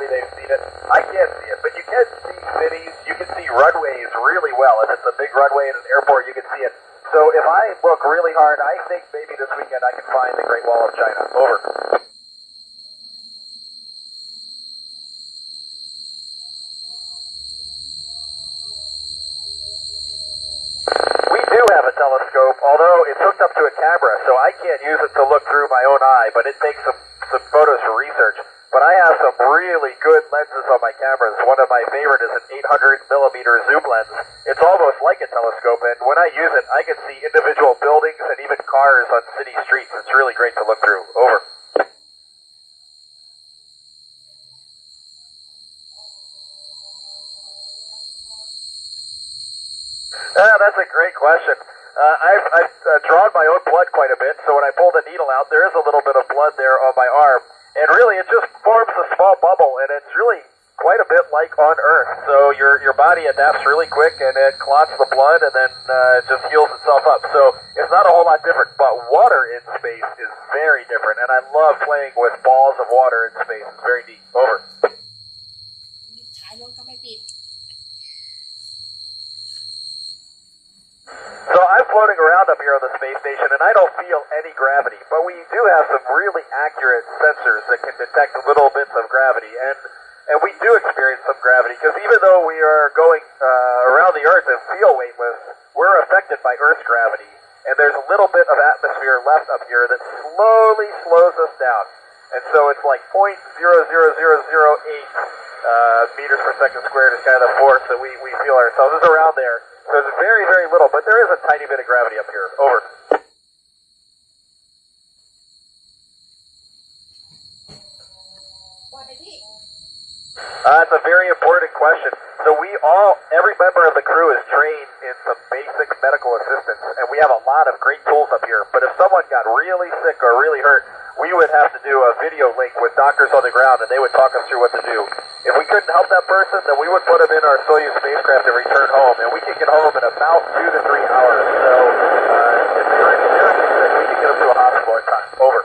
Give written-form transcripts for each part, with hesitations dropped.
Maybe they've seen it. I can't see it, but you can see cities, you can see runways really well. If it's a big runway in an airport, you can see it. So if I look really hard, I think maybe this weekend I can find the Great Wall of China. Over. We do have a telescope, although it's hooked up to a camera, so I can't use it to look through my own eye, but it takes some photos for research. But I have some really good lenses on my cameras. One of my favorite is an 800 millimeter zoom lens. It's almost like a telescope, and when I use it, I can see individual buildings and even cars on city streets. It's really great to look through. Over. That's a great question. I've drawn my own blood quite a bit, so when I pull the needle out, there is a little bit of blood there on my arm. And really, it just forms a small bubble, and it's really quite a bit like on Earth. So your body adapts really quick, and it clots the blood, and then it just heals itself up. So it's not a whole lot different. But water in space is very different, and I love playing with balls of water in space. It's very neat. Over. So I'm floating around up here on the space station, and I don't feel any gravity, but we do have some really accurate sensors that can detect little bits of gravity, and we do experience some gravity, because even though we are going around the Earth and feel weightless, we're affected by Earth's gravity, and there's a little bit of atmosphere left up here that slowly slows us down, and so it's like 0.00008 meters per second squared is kind of the force that we feel ourselves. It's around there. So it's very, very little, but there is a tiny bit of gravity up here. Over. That's a very important question. So every member of the crew is trained in some basic medical assistance, and we have a lot of great tools up here. But if someone got really sick or really hurt, we would have to do a video link with doctors on the ground, and they would talk us through what to do. If we couldn't help that person, then we would put them in our Soyuz spacecraft and return home, and we can get home in about 2 to 3 hours. So if they're seriously sick, we can get them to a hospital in time. Over.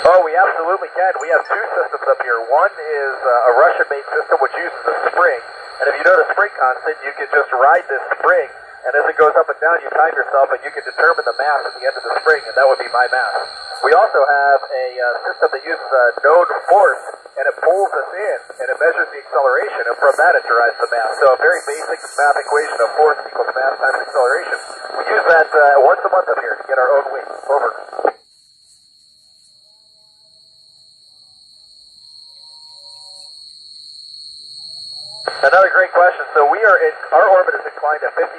Oh, we absolutely can. We have two systems up here. One is a Russian-made system which uses a spring, and if you know the spring constant, you can just ride this spring, and as it goes up and down, you time yourself, and you can determine the mass at the end of the spring, and that would be my mass. We also have a system that uses a known force, and it pulls us in, and it measures the acceleration, and from that it derives the mass. So a very basic math equation of force equals mass times acceleration. We use that once a month up here to get our own weight. Over. Another great question. So our orbit is inclined at 51.6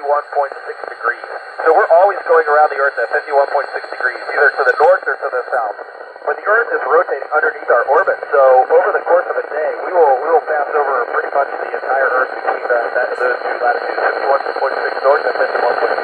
degrees. So we're always going around the Earth at 51.6 degrees, either to the north or to the south. But the Earth is rotating underneath our orbit. So over the course of a day, we will pass over pretty much the entire Earth between those two latitudes, 51.6 north and 51.6